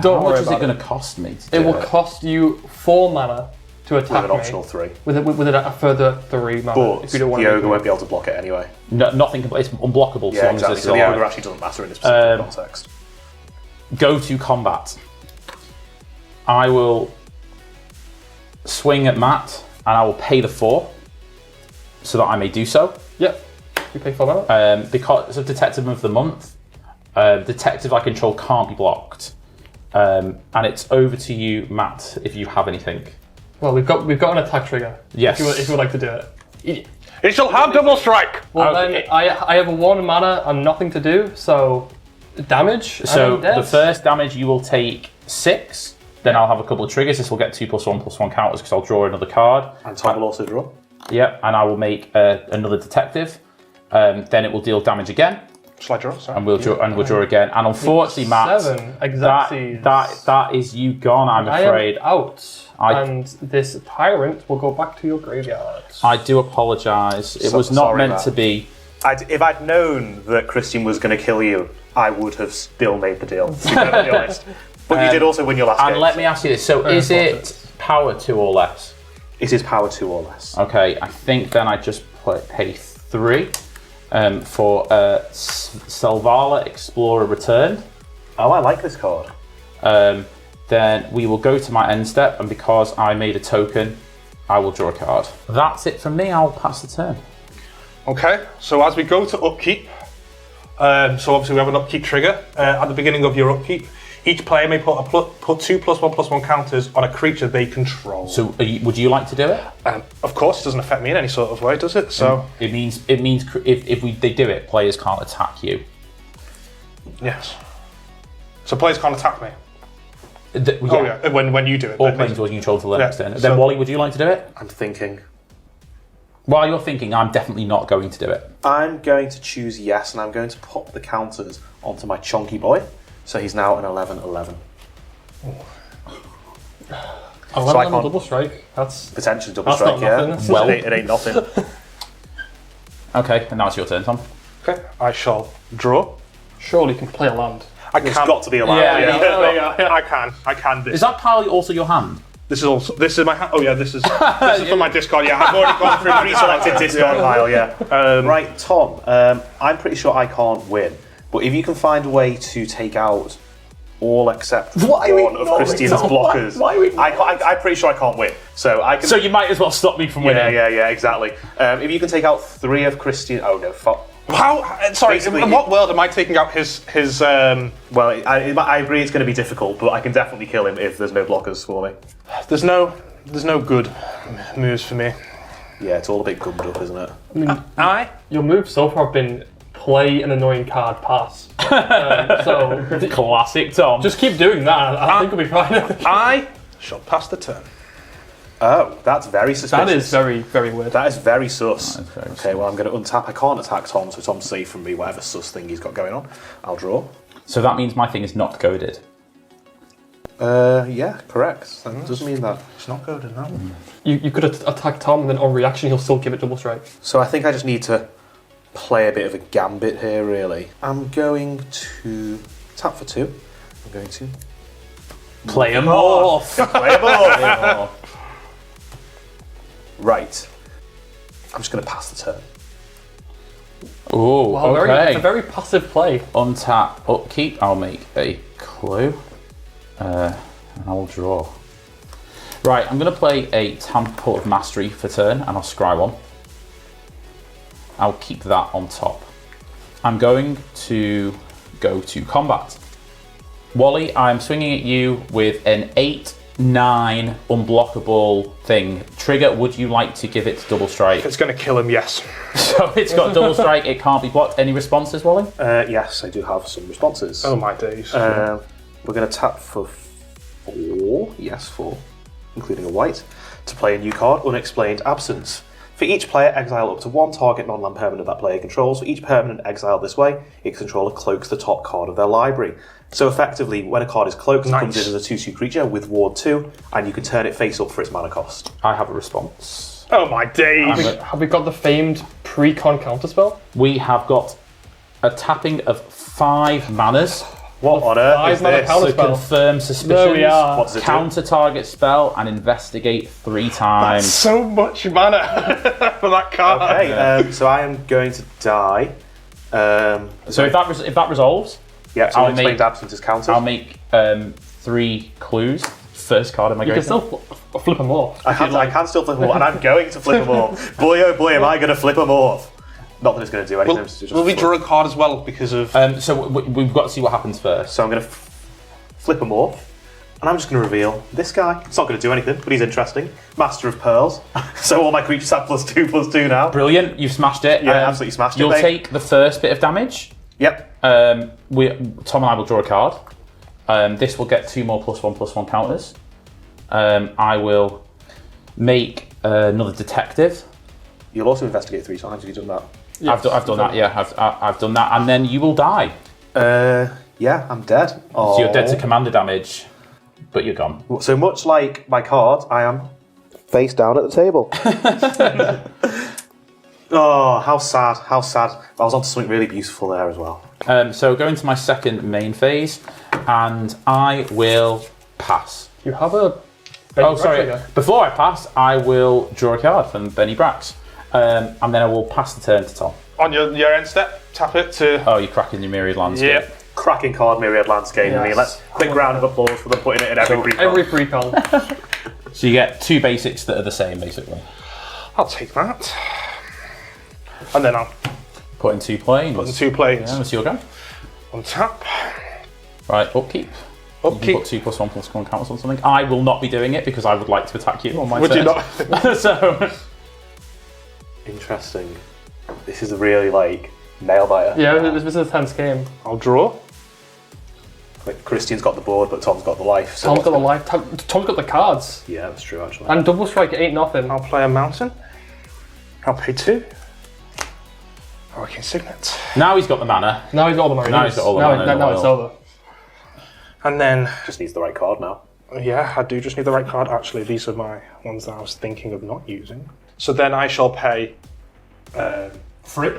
Don't How worry much is it about going to cost me? it. It will cost you 4 mana to attack With an optional me. 3. With a further 3 mana. But if you don't want the to ogre won't be able to block it anyway. No, nothing. It's unblockable. Yeah, so long exactly. as it's So the alive. ogre actually doesn't matter in this particular context. Go to combat. I will swing at Matt, and I will pay the 4, so that I may do so. Yep. You pay full amount. Because of Detective of the Month, detective I control can't be blocked. And it's over to you, Matt, if you have anything. Well, we've got an attack trigger. Yes. If you would like to do it. It shall have double strike. Well, then I have a 1 mana and nothing to do, so damage. So and death. the first damage you will take 6. Then I'll have a couple of triggers. This will get 2+1/+1 counters because I'll draw another card. And Tom will also draw. Yep, and I will make another detective. Then it will deal damage again. Shall I draw? Sorry. And we'll draw again. And unfortunately, Matt, 7 exact that is you gone. I'm afraid. I am out. And this tyrant will go back to your graveyard. I do apologise. It was not meant to be. If I'd known that Christian was going to kill you, I would have still made the deal, to be perfectly honest. But you did also win your last game. And let me ask you this. So is it power 2 or less? It is power 2 or less. Okay, I think then I just pay 3 for Selvala Explorer Returned. Oh, I like this card. Then we will go to my end step, and because I made a token, I will draw a card. That's it from me. I'll pass the turn. Okay, so as we go to upkeep, so obviously we have an upkeep trigger. At the beginning of your upkeep, each player may put 2+1/+1 counters on a creature they control. So would you like to do it? Of course, it doesn't affect me in any sort of way, does it? So it means if they do it, players can't attack you. Yes. So players can't attack me. Yeah. Oh yeah, when you do it. Or players you control to the next turn. Then Wally, would you like to do it? I'm thinking. While you're thinking, I'm definitely not going to do it. I'm going to choose yes, and I'm going to pop the counters onto my chunky boy. So he's now an 11/11. 11 on double strike. That's potentially double that's strike, not yeah. nothing. Well, it ain't nothing. Okay, and now it's your turn, Tom. Okay, I shall draw. Surely you can play a land. It's got to be a land. I can. Is that partly also your hand? This is my hand. Oh yeah, this is from my discard. Yeah, I've already gone through pre-selected discard pile. Yeah. Right, Tom. I'm pretty sure I can't win, but if you can find a way to take out all except one of Christian's blockers, I'm pretty sure I can't win. So I can. So you might as well stop me from winning. Yeah, exactly. If you can take out 3 of Christian. Oh no, fuck. How? Sorry, Basically, in what world am I taking out his? Well, I agree it's going to be difficult, but I can definitely kill him if there's no blockers for me. There's no good moves for me. Yeah, it's all a bit gummed up, isn't it? I mean, your moves so far have been play an annoying card, pass. So Classic Tom. just keep doing that. I think we'll be fine. I shall pass the turn. Oh, that's very suspicious. That is very, very weird. That is very sus. That is very Okay, well, I'm going to untap. I can't attack Tom, so Tom's safe from me, whatever sus thing he's got going on. I'll draw. So that means my thing is not coded. Yeah, correct. That does mean that. It's not good enough. You could attack Tom, and then on reaction he'll still give it double strike. So I think I just need to play a bit of a gambit here, really. I'm going to tap for 2. I'm going to Play them off. play a ball. Right. I'm just going to pass the turn. Oh, Wow, okay. it's a very passive play. Untap, upkeep. I'll make a clue. And I'll draw. Right, I'm going to play a Tabletop of Mastery for turn, and I'll scry 1. I'll keep that on top. I'm going to go to combat. Wally, I'm swinging at you with an 8/9 unblockable thing. Trigger, would you like to give it double strike? If it's going to kill him, yes. So it's got double strike, it can't be blocked. Any responses, Wally? Yes, I do have some responses. Oh my days. We're going to tap for 4. Yes, 4. Including a white. To play a new card, Unexplained Absence. For each player, exile up to 1 target non-land permanent that player controls. For each permanent exiled this way, its controller cloaks the top card of their library. So effectively, when a card is cloaked, it comes in as a 2/2 creature with Ward 2, and you can turn it face up for its mana cost. I have a response. Oh my days. Have we got the famed Precon counterspell? We have got a tapping of 5 manas. What on earth is 5 mana this? counter So spell. confirm suspicions, There we are. What does it do? counter target spell, and investigate 3 times. So much mana for that card. Okay, so I am going to die. So if that resolves, Yeah, so I'll Unexplained make- Absence is countered. I'll make 3 clues. First card in my You can graveyard. still flip them off. I can still flip them off, and I'm going to flip them off. Boy, oh boy, am I going to flip them off. Not that it's going to do anything. Will, it's just will we flip. draw a card as well because of... So we've got to see what happens first. So I'm going to flip a morph, and I'm just going to reveal this guy. It's not going to do anything, but he's interesting. Master of Pearls. So all my creatures have +2/+2 now. Brilliant, you've smashed it. Yeah, absolutely smashed it, You'll mate. take the first bit of damage. Yep. Tom and I will draw a card. This will get 2 more +1/+1 counters. I will make another detective. You'll also investigate 3 times if you've done that. Yes. I've done that, yeah, I've done that. And then you will die. Yeah, I'm dead. So you're dead to commander damage, but you're gone. So much like my card, I am face down at the table. Oh, how sad, how sad. I was onto something really beautiful there as well. So go into my second main phase, and I will pass. You have a... Oh, sorry. Before I pass, I will draw a card from Benny Brax, and then I will pass the turn to Tom. On your end step, tap it to... Oh, you're cracking your myriad landscape. Yeah. Cracking card, Myriad Landscape. Yes. I mean, let's quick round of applause for them putting it in every pre-con. Every precon. So you get 2 basics that are the same, basically. I'll take that. And then I'll Put in 2 planes. put the 2 planes Yeah, let's see your go. on tap. Right, upkeep. You can Upkeep. put 2 +1/+1 counters on something. I will not be doing it because I would like to attack you on my Would turn. you not? So, Interesting. This is a really, like, nail biter. Yeah, this is a tense game. I'll draw. Like, Christian's got the board, but Tom's got the life. So Tom's got the life. Tom's got the cards. Yeah, that's true, actually. And double strike ain't nothing. I'll play a mountain. I'll pay 2. Hurricane Signet. now he's got the mana. Now he's got all the marines. Now he's got all the mana in the Now it's world. over. And then, Just needs the right card now. yeah, I do just need the right card. Actually, these are my ones that I was thinking of not using. So then I shall pay... 3.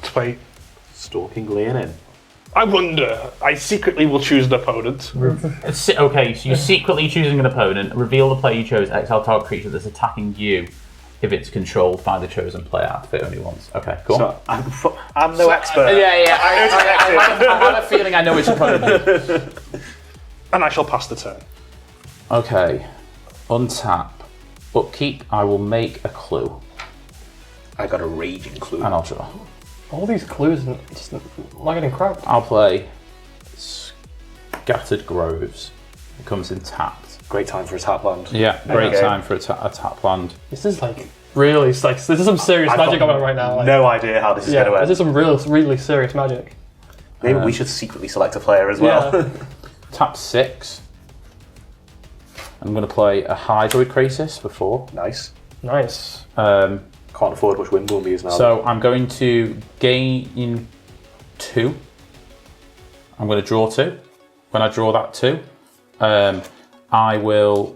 to play... Stalking Leonin. I wonder. I secretly will choose an opponent. Okay, so you're secretly choosing an opponent. Reveal the player you chose. Exile target creature that's attacking you if it's controlled by the chosen player. Activate only once. Okay, cool. So, I'm no expert. yeah. I have a feeling I know which opponent. And I shall pass the turn. Okay, untap. Upkeep. I will make a clue, I got a raging clue. and I'll draw. All these clues and just not getting cracked. I'll play Scattered Groves. It comes in tapped. Great time for a tap land. Yeah, great Okay. time for a tap land. This is like really like this is some serious I've magic got going on right now. Like, No idea how this is yeah, going to this end. is some really serious magic. Maybe we should secretly select a player as well. Yeah. Tap 6. I'm going to play a Hydroid Crisis before. Nice. Nice. Can't afford much Windbloom use now. So I'm going to gain 2. I'm going to draw 2. When I draw that 2, I will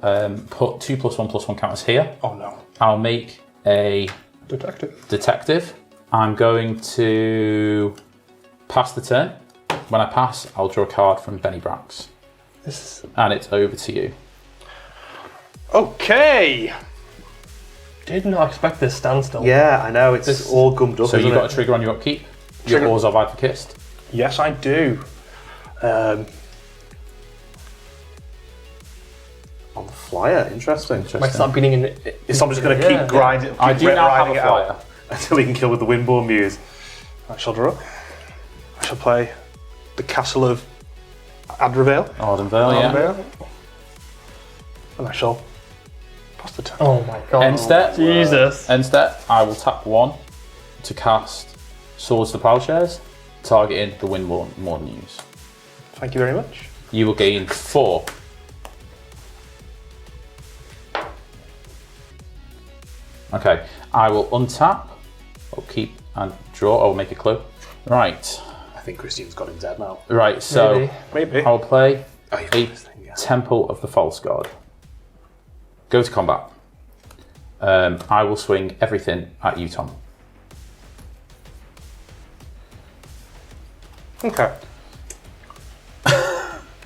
put 2 +1/+1 counters here. Oh no. I'll make a detective. I'm going to pass the turn. When I pass, I'll draw a card from Benny Brax. This is, And it's over to you. Okay. did not expect this standstill. Yeah, I know. It's all gummed up. So isn't you've got it? a trigger on your upkeep. Your Orzhov Advocist. Yes, I do. on the flyer. Interesting. Might start beating in. Is Tom just going to keep grinding? I keep do now have riding a it out flyer. until we can kill with the Windborn Muse. I shall draw. I shall play the Castle of Adravale. Ardenvale, yeah. Ardenvale. And I shall pass the turn. Oh my god. End step. Jesus. End step. I will tap 1 to cast Swords to Plowshares, targeting the Windborn News. Thank you very much. You will gain 4. Okay, I will untap, upkeep and draw. I will make a clue. Right, I think Christian's got him dead now. right. So Maybe. I'll play Oh, yeah, a this thing, yeah. Temple of the False God. Go to combat. I will swing everything at you, Tom. Okay.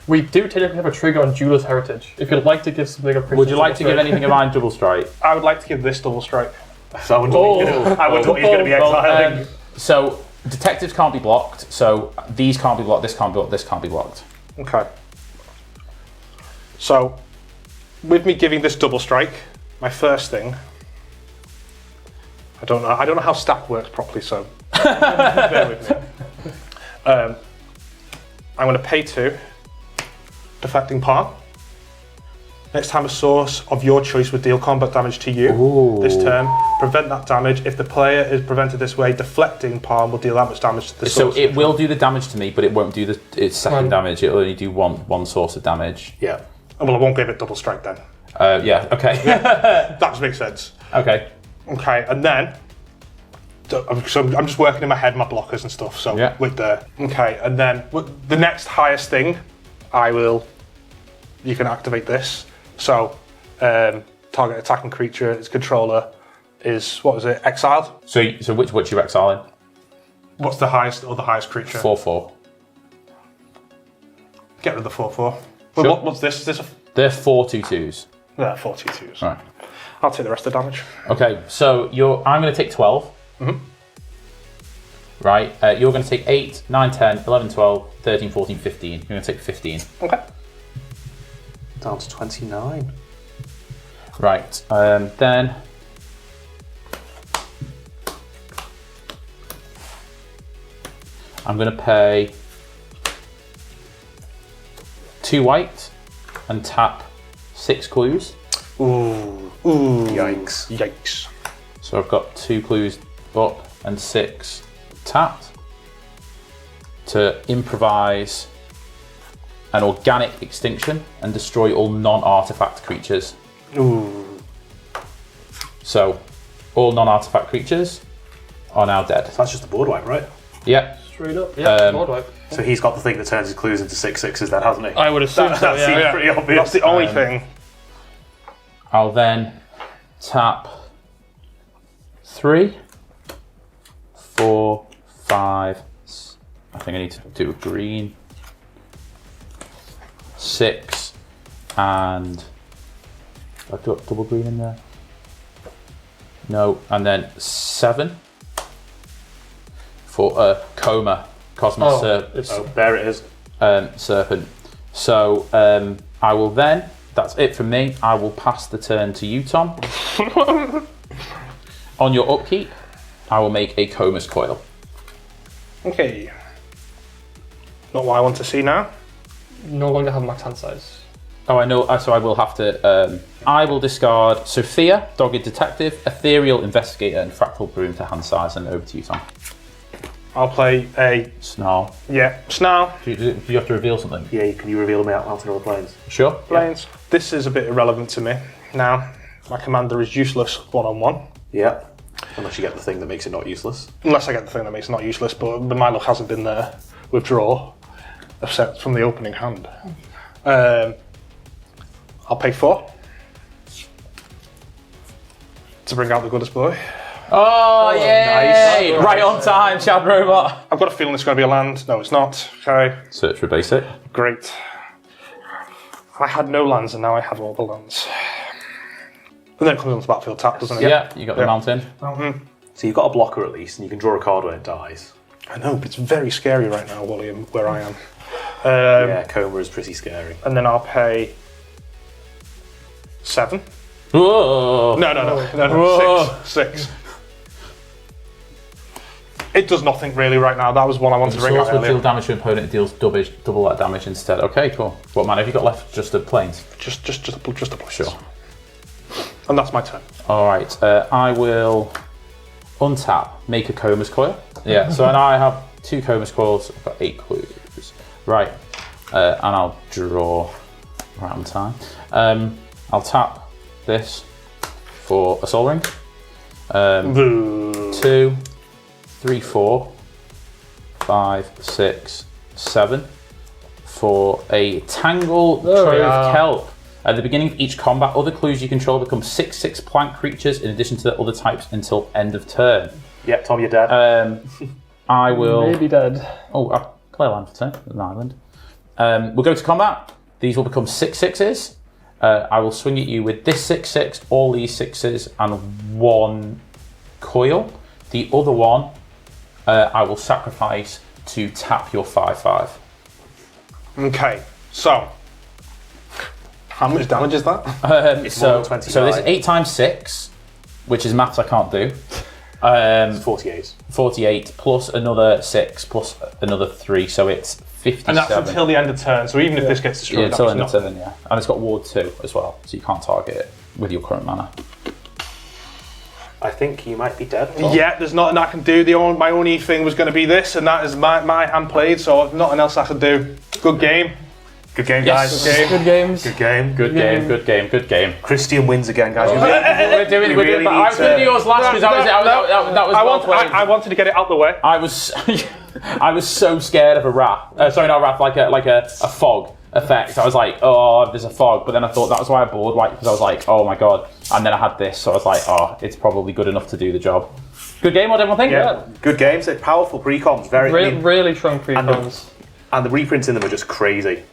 We do technically have a trigger on Jeweler's Heritage. If you'd like to give something a Would you like to give anything of mine double strike? I would like to give this double strike. So I wonder what he's going to be exiling. So detectives can't be blocked. So these can't be blocked. This can't be blocked. This can't be blocked. Okay. So, with me giving this double strike, my first thing. I don't know how stack works properly, so bear with me. I'm going to pay 2, deflecting palm. Next time a source of your choice would deal combat damage to you this turn, prevent that damage. If the player is prevented this way, deflecting palm will deal that much damage to the source. So it will do the damage to me, but it won't do its second damage. It'll only do one source of damage. Yeah. Well, I won't give it double strike then. Yeah, okay. That just makes sense. Okay. Okay, and then, so I'm just working in my head my blockers and stuff. So with the and then the next highest thing, you can activate this. So target attacking creature, its controller is exiled. So which you're exiling? What's the highest creature? 4/4. Get rid of the 4/4. Sure. What's this? Is this They're 4/2/2s. Yeah, 4/2/2s. Right. I'll take the rest of the damage. Okay, so I'm going to take 12. Mm-hmm. Right, you're going to take 8, 9, 10, 11, 12, 13, 14, 15. You're going to take 15. Okay. Down to 29. Right, then... I'm going to pay 2 white and tap 6 clues. Ooh. Yikes. So I've got 2 clues up and 6 tapped to improvise an organic extinction and destroy all non-artifact creatures. Ooh. So all non-artifact creatures are now dead. So that's just a board wipe, right? Yep. Straight up. Yeah, board wipe. So he's got the thing that turns his clues into 6/6s then, hasn't he? I would assume that so, seems pretty obvious. That's the only thing. I'll then tap 3, 4, 5. I think I need to do a green. 6 and do I do a double green in there? No, and then 7 for Coma Cosmos there it is. Serpent. So I will then. That's it from me. I will pass the turn to you, Tom. On your upkeep, I will make a Comus Coil. Okay. Not what I want to see now. No longer have max hand size. Oh, I know. So I will have to. I will discard Sophia, Dogged Detective, Ethereal Investigator, and Fractal Broom to hand size, and over to you, Tom. I'll play a Snarl. Yeah, Snarl. Do you have to reveal something? Yeah, can you reveal them out on other planes? Sure. Planes. Yeah. This is a bit irrelevant to me. Now, my commander is useless one-on-one. Yeah. Unless you get the thing that makes it not useless. Unless I get the thing that makes it not useless, but my luck hasn't been there with draw, except from the opening hand. I'll pay 4 to bring out the goodest boy. Oh, yay! Nice. Right on time, Chad Robot. I've got a feeling it's going to be a land. No, it's not. Okay. Search for basic. Great. I had no lands and now I have all the lands. And then it comes onto the battlefield tap, doesn't it? Yeah, you got the mountain. Mountain. So you've got a blocker at least, and you can draw a card when it dies. I know, but it's very scary right now, William, where I am. Yeah, Coma is pretty scary. And then I'll pay 7. Whoa! No. 6. It does nothing really right now. That was one I wanted to bring out Source will earlier. deal damage to an opponent. It deals double that damage instead. Okay, cool. What mana have you got left? Just the planes? Just a planes. Sure. And that's my turn. All right. I will untap, make a Comus Coil. Yeah. So now I have 2 Comus Coils. I've got 8 clues. Right. And I'll draw right on time. I'll tap this for a Soul Ring. 2, 3, 4, 5, 6, 7 for a Tangle Trove Kelp. At the beginning of each combat, other clues you control become 6/6 plant creatures in addition to the other types until end of turn. Yep, Tom, you're dead. I will. Maybe dead. Oh, I'll play a land for turn, an island. We'll go to combat. These will become 6/6s. I will swing at you with this 6/6, all these 6s, and 1 coil. The other one, I will sacrifice to tap your 5/5. Okay, so How much damage is that? It's more than 20 so this die. is 8 times 6, which is maths I can't do. It's 48. 48 plus another 6 plus another 3, so it's 57. And that's until the end of turn, so even if this gets destroyed, Yeah, until end of that's turn, yeah. And it's got ward 2 as well, so you can't target it with your current mana. I think you might be dead. Tom. Yeah, there's nothing I can do. My only thing was going to be this, and that is my hand played, so there's nothing else I can do. Good game. Good game, Yes. guys. Good games. Good game. Good game, good game, good game. Christian wins again, guys. We're doing we really I was going to do need yours last because that was well played. I wanted to get it out the way. I was so scared of a wrath. Sorry, not a wrath, like a fog effect. I was like, oh, there's a fog, but then I thought that was why I board white, because I was like, oh my god. And then I had this, so I was like, oh, it's probably good enough to do the job. Good game, what did everyone think? Yeah, good games. They're powerful precons. Really strong precons. And the reprints in them are just crazy.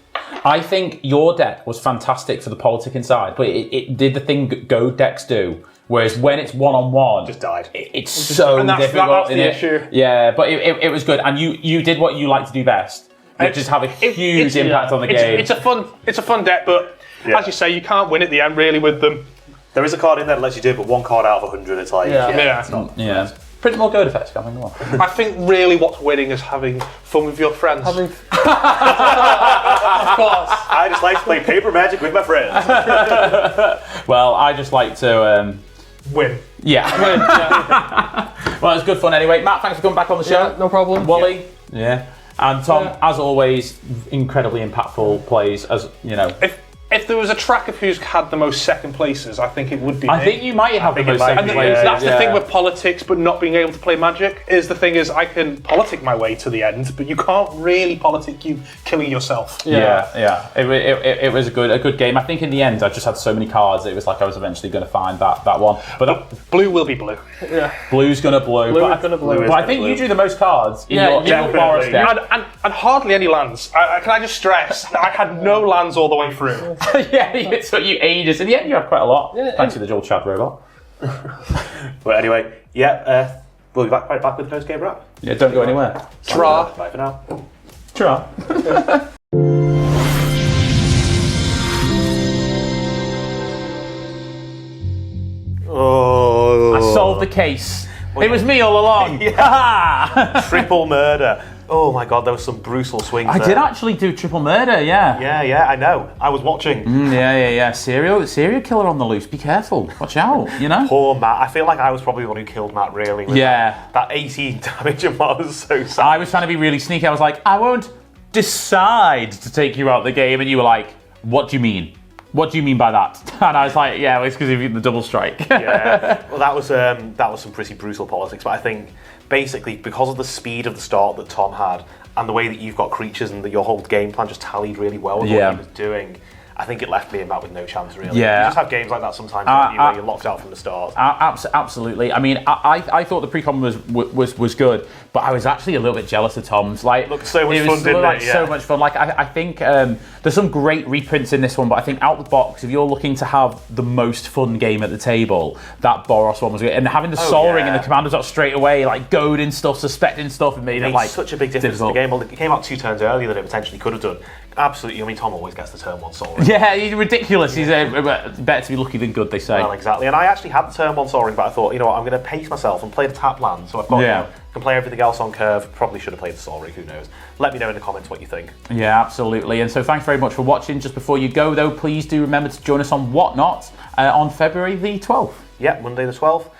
I think your deck was fantastic for the politicking side, but it did the thing Go decks do. Whereas when it's one-on-one, Just died. it's so and that's difficult. the issue. Yeah, but it was good, and you did what you like to do best, which is have a huge impact on the game. It's a fun deck, but as you say, you can't win at the end really with them. There is a card in there that lets you do it, but one card out of 100, it's like, Yeah. it's not. Yeah. Print more Go effects coming on. I think really what's winning is having fun with your friends. Of course. I just like to play paper magic with my friends. Well, I just like to Win. yeah. Well, it's good fun anyway. Matt, thanks for coming back on the show. Yeah, no problem. Wally, yeah. And Tom, as always, incredibly impactful plays. As you know, If there was a track of who's had the most second places, I think it would be me. I think you might have the most second And places. that's the thing with politics, but not being able to play Magic. The thing is, I can politic my way to the end, but you can't really politic you killing yourself. Yeah. It was a good game. I think in the end, I just had so many cards. It was like I was eventually going to find that one. But Blue will be blue. blue's going to blue. Blue is gonna blue. But I think you drew the most cards in your definitely. forest deck. And hardly any lands. Can I just stress, I had no lands all the way through. Yeah, it took you ages. In the end, you had quite a lot. Thanks to the Joel Chad robot. But anyway, we'll be right back with the post-game wrap. Yeah, don't go anywhere. Tra. Bye for now. Tra. Oh. I solved the case. It was me all along. Triple murder. Oh my god, there was some brutal swings I there. did actually do triple murder, yeah. Yeah, I know. I was watching. Yeah. Serial killer on the loose. Be careful. Watch out, you know? Poor Matt. I feel like I was probably the one who killed Matt, really. With Yeah. That 18 damage and I was so sad. I was trying to be really sneaky. I was like, I won't decide to take you out of the game. And you were like, what do you mean? What do you mean by that? And I was like, yeah, well, it's because of the double strike. Yeah. Well, that was some pretty brutal politics. But I think basically because of the speed of the start that Tom had and the way that you've got creatures and that your whole game plan just tallied really well with what he was doing, I think it left me and Matt with no chance, really. Yeah. You just have games like that sometimes where you're locked out from the start. Absolutely. I mean, I thought the pre-con was good, but I was actually a little bit jealous of Tom's. Like, Looked so much it fun, was didn't like it? Yeah. so much fun. Like, I think there's some great reprints in this one, but I think out the box, if you're looking to have the most fun game at the table, that Boros one was good. And having the Sol Ring and the commanders up straight away, like goading stuff, suspecting stuff, and made it like such a big difference in the game. Well, it came out 2 turns earlier than it potentially could have done. Absolutely. I mean, Tom always gets the turn 1 Sol Ring. Yeah, he's ridiculous. He's better to be lucky than good, they say. Well, exactly. And I actually had the turn 1 Sol Ring, but I thought, you know what, I'm going to pace myself and play the tap land. So I've got, can play everything else on curve. Probably should have played the Sol Ring, who knows. Let me know in the comments what you think. Yeah, absolutely. And so thanks very much for watching. Just before you go, though, please do remember to join us on Whatnot on February the 12th. Yeah, Monday the 12th.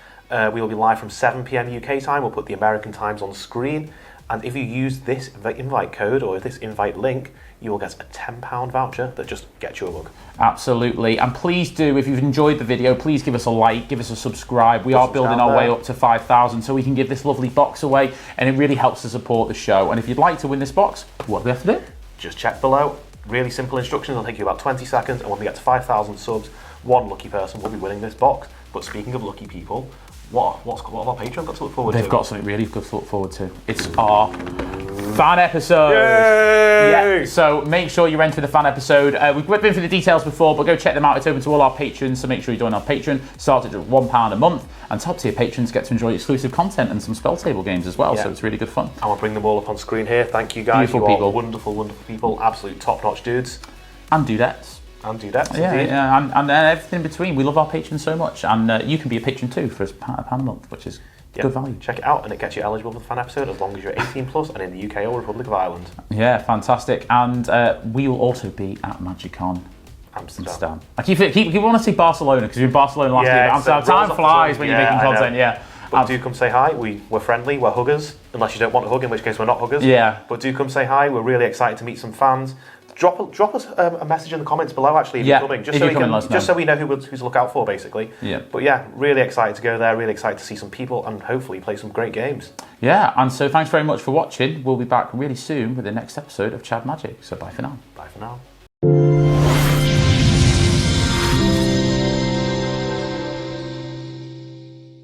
We will be live from 7 p.m. UK time. We'll put the American times on screen. And if you use this invite code or this invite link, you will get a £10 voucher that just gets you a mug. Absolutely. And please do, if you've enjoyed the video, please give us a like, give us a subscribe. We are building our way up to 5,000 so we can give this lovely box away, and it really helps to support the show. And if you'd like to win this box, what do we have to do? Just check below. Really simple instructions. It'll take you about 20 seconds. And when we get to 5,000 subs, one lucky person will be winning this box. But speaking of lucky people, what have our Patreon got to look forward to? They've got something really good to look forward to. It's our fan episode. Yay! Yeah, so make sure you enter the fan episode. We've been through the details before, but go check them out. It's open to all our patrons, so make sure you join our Patreon. Starts at £1 a month, and top tier patrons get to enjoy exclusive content and some spell table games as well. So it's really good fun. And we'll bring them all up on screen here. Thank you guys. Beautiful you people. are wonderful, wonderful people. Absolute top-notch dudes. And dudettes. And dudettes. Yeah, indeed. yeah, and everything in between. We love our patrons so much, and you can be a patron too for £1 a month, which is good value. Check it out, and it gets you eligible for the fan episode as long as you're 18 plus and in the UK or Republic of Ireland. Yeah, fantastic. And we will also be at MagicCon Amsterdam. I keep want to say Barcelona because you're in Barcelona last Yeah, year. it's, Amsterdam, rolls time off the flies tongue. when you're Yeah, making I know. content. Yeah. But do come say hi. We're friendly. We're huggers. Unless you don't want a hug, in which case we're not huggers. Yeah. But do come say hi. We're really excited to meet some fans. Drop us a message in the comments below. Actually, if you're coming, just if so you're we coming, let us know. just so we know who to look out for, basically. Yeah. But yeah, really excited to go there. Really excited to see some people and hopefully play some great games. Yeah, and so thanks very much for watching. We'll be back really soon with the next episode of Chad Magic. So bye for now. Bye for now.